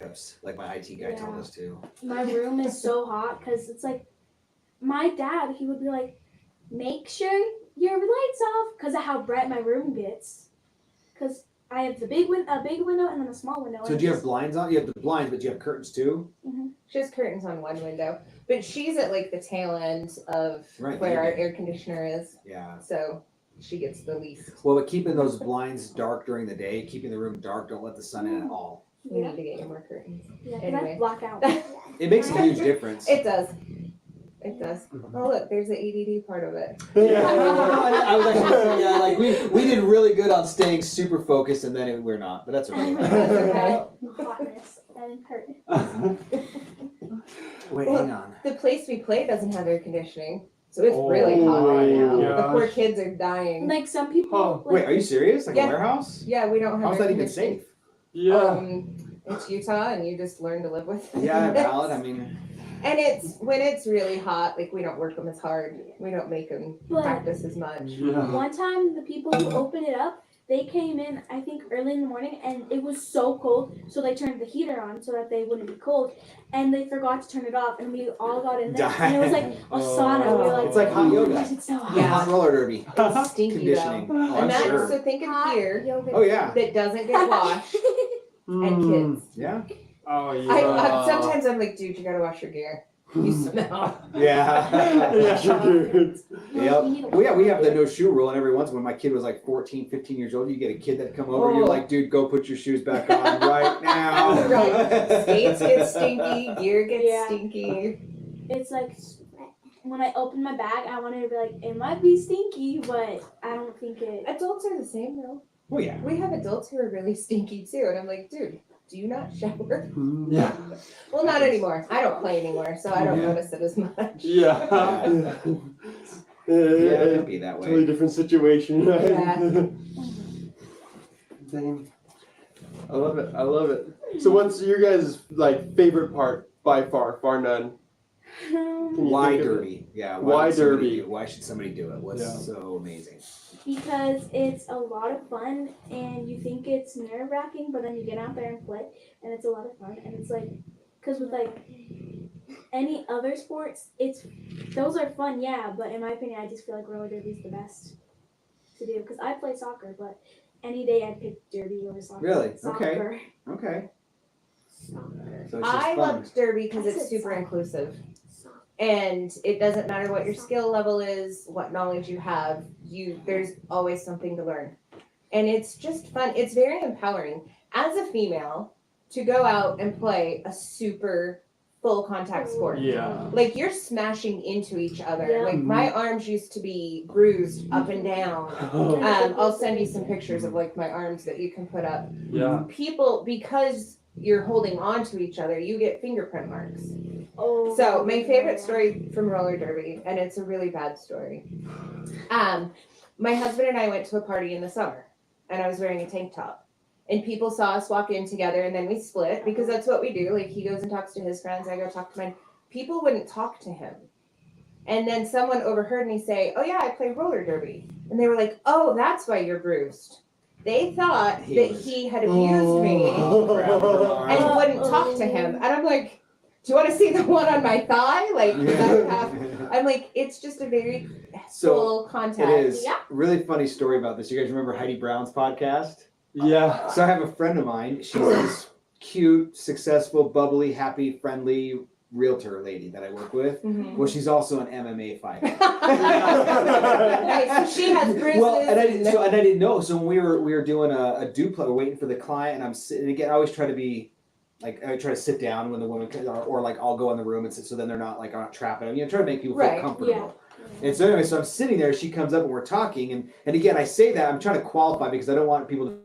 backups, like my IT guy told us to. My room is so hot because it's like my dad. He would be like, "Make sure your lights off," because of how bright my room gets. Because I have a big window and then a small window. So do you have blinds on? You have the blinds, but do you have curtains too? Mm-hmm. She has curtains on one window, but she's at like the tail end of where our air conditioner is. Yeah. So she gets the least. Well, but keeping those blinds dark during the day, keeping the room dark, don't let the sun in at all. We need to get you more curtains. Yeah, anyway. I black out. It makes a huge difference. It does. It does. Oh look, there's the ADD part of it. I was like, yeah, like we did really good on staying super focused, and then we're not, but that's okay. Hotness and hurt. Wait, hang on. The place we play doesn't have air conditioning, so it's really hot right now. gosh. The poor kids are dying. Like some people. Like, Wait, are you serious? Like Yeah. a warehouse? Yeah, we don't have. How's air that even conditioning. safe? Yeah. It's Utah, and you just learn to live with it. Yeah, valid. I mean, And it's when it's really hot, like we don't work them as hard. We don't make them But- practice as much. Yeah. One time, the people who opened it up, they came in, I think, early in the morning, and it was so cold, so they turned the heater on so that they wouldn't be cold, and they forgot to turn it off, and we all got in there, and it was like a sauna. We were like, it's like hot yoga. It's so hot. Yeah. Hot roller derby. It's stinky Conditioning. though. Oh, I'm And that's sure. so think of Hot gear yoga. Oh yeah. that doesn't get washed and kids. Yeah. Oh yeah. I sometimes I'm like, dude, you gotta wash your gear. You smell. Yeah. Yeah, sure. Yep. Well, yeah, we have the no shoe rule, and every once when my kid was like 14, 15 years old, you get a kid that come over, and you're like, dude, go put your shoes back on right now. Right. Skates get stinky, gear gets Yeah. stinky. It's like when I opened my bag, I wanted to be like, it might be stinky, but I don't think it. Adults are the same though. Well, yeah. We have adults who are really stinky too, and I'm like, dude, do you not shower? Yeah. Well, not anymore. I don't play anymore, so I don't Yeah. notice it as much. Yeah. Yeah, it could be that Totally way. different situation, right? Yeah. Dang. I love it. I love it. So what's your guys' like favorite part by far? Bar none. Can you Why think of it? derby? Yeah. Why would somebody derby? do it? Why should somebody do it? What's Yeah. so amazing? Because it's a lot of fun, and you think it's nerve wracking, but then you get out there and play, and it's a lot of fun. And it's like, because with like any other sports, those are fun, yeah. But in my opinion, I just feel like roller derby is the best to do. Because I play soccer, but any day I'd pick derby over soccer. Really? Okay. Soccer. Okay. Soccer. So it's just I fun. love derby because I it's said super soccer. inclusive. And it doesn't matter what your skill level is, what knowledge you have, there's always something to learn. And it's just fun. It's very empowering as a female to go out and play a super full contact sport. Yeah. Like you're smashing into each other. Yeah. Like my arms used to be bruised up and down. I'll send you some pictures of like my arms that you can put up. Yeah. People, because you're holding on to each other, you get fingerprint marks. Oh. So my favorite story from roller derby, and it's a really bad story. My husband and I went to a party in the summer, and I was wearing a tank top, and people saw us walk in together, and then we split because that's what we do. Like he goes and talks to his friends, I go talk to mine. People wouldn't talk to him, and then someone overheard me say, "Oh yeah, I play roller derby," and they were like, "Oh, that's why you're bruised." They thought that he had abused me and wouldn't talk to him, and I'm like, do you want to see the one on my thigh? Like, I'm like, it's just a very full contact. It is. Yeah. Really funny story about this. You guys remember Heidi Brown's podcast? Yeah. So I have a friend of mine. She's this cute, successful, bubbly, happy, friendly realtor lady that I work with. Mhm. Well, she's also an MMA fighter. Right, so she has bruises. Well, and I didn't know. So when we were doing a duplex, we're waiting for the client, and I'm sitting again. I always try to be like, I try to sit down when the woman comes, or like I'll go in the room and sit, so then they're not like, I'm not trapping them. You know, try to make people feel Right, comfortable. And so anyway, so I'm sitting there. She comes up and we're talking, and again, I say that I'm trying to qualify because I don't want people to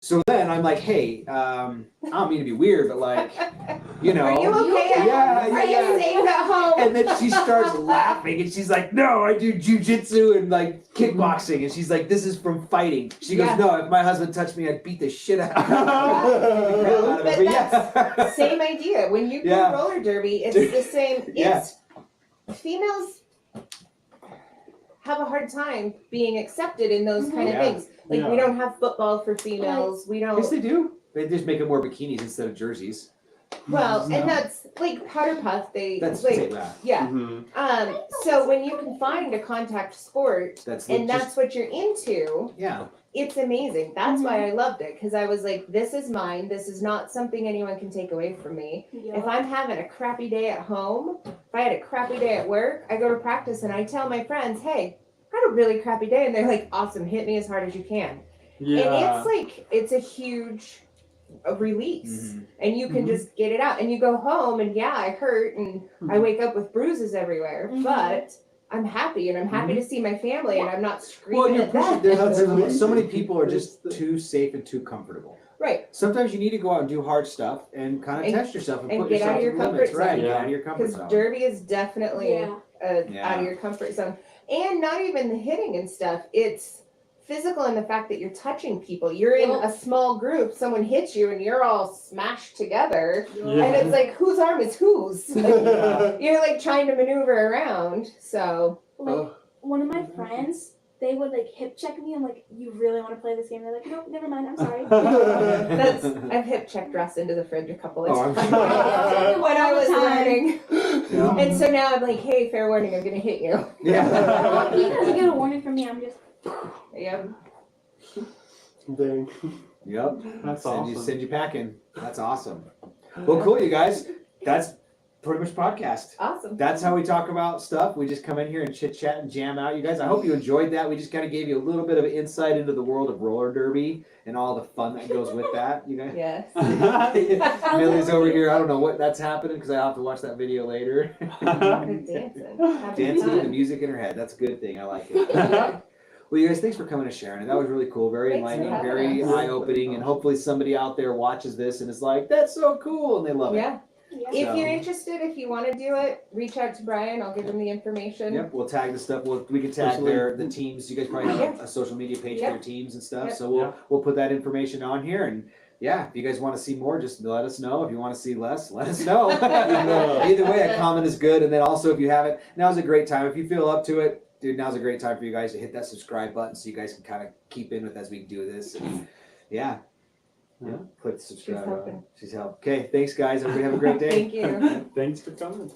So then I'm like, hey, I don't mean to be weird, but like, you know. Are you okay? Yeah, Are you safe at home? And then she starts laughing and she's like, no, I do jujitsu and like kickboxing. And she's like, this is from fighting. She goes, Yeah. no, if my husband touched me, I'd beat the shit out of him. But that's same idea. When you go roller derby, it's the same. It's females have a hard time being accepted in those kind of things. Like we don't have football for females. We don't. Yes, they do. They just make them wear bikinis instead of jerseys. Well, and that's like powder puff. That's like yeah. Mm-hmm. So when you can find a contact sport that's what you're into, it's amazing. That's why I loved it, because I was like, this is mine. This is not something anyone can take away from me. If I'm having a crappy day at home, if I had a crappy day at work, I go to practice and I tell my friends, hey, I had a really crappy day, and they're like, awesome, hit me as hard as you can. Yeah. And it's like, it's a huge release, and you can just get it out, and you go home and I hurt and I wake up with bruises everywhere, but I'm happy, and I'm happy to see my family, and I'm not screaming at them. So many people are just too safe and too comfortable. Right. Sometimes you need to go out and do hard stuff and kind of test yourself and put get yourself out of your in comfort limits. zone. Right, get out of your comfort Because zone. derby is definitely out of your comfort zone, and not even the hitting and stuff. It's physical in the fact that you're touching people. You're in a small group, someone hits you and you're all smashed together, and it's like, whose arm is whose? Like, you're like trying to maneuver around. So like one of my friends, they would like hip check me. I'm like, you really want to play this game? They're like, nope, never mind, I'm sorry. I've hip checked Russ into the fridge a couple of times sure. when I was learning. Yeah. And so now I'm like, hey, fair warning, I'm gonna hit you. Yeah. He doesn't get a warning from me. I'm just. Yeah. Dang. Yep. That's Send awesome. you packing. That's awesome. Well, cool, you guys. That's pretty much podcast. Awesome. That's how we talk about stuff. We just come in here and chit chat and jam out. You guys, I hope you enjoyed that. We just kind of gave you a little bit of insight into the world of roller derby and all the fun that goes with that. You guys. Yes. Millie's over here. I don't know what that's happening because I have to watch that video later. Dancing with the music in her head. That's a good thing. I like it. Well, you guys, thanks for coming and sharing it. That was really cool, very enlightening, very eye-opening, and hopefully somebody out there watches this and is like, that's so cool, and they love it. Yeah. If you're interested, if you want to do it, reach out to Brian. I'll give him the information. Yep, we'll tag the stuff. We can tag the teams. You guys probably have a social media page for your teams and stuff. So we'll put that information on here. And if you guys want to see more, just let us know. If you want to see less, let us know. Either way, a comment is good. And then also, if you haven't, now's a great time. If you feel up to it, dude, now's a great time for you guys to hit that subscribe button so you guys can kind of keep in with as we do this. And click the subscribe button. She's helped. Okay, thanks guys. Everybody have a great day. Thank you. Thanks for coming.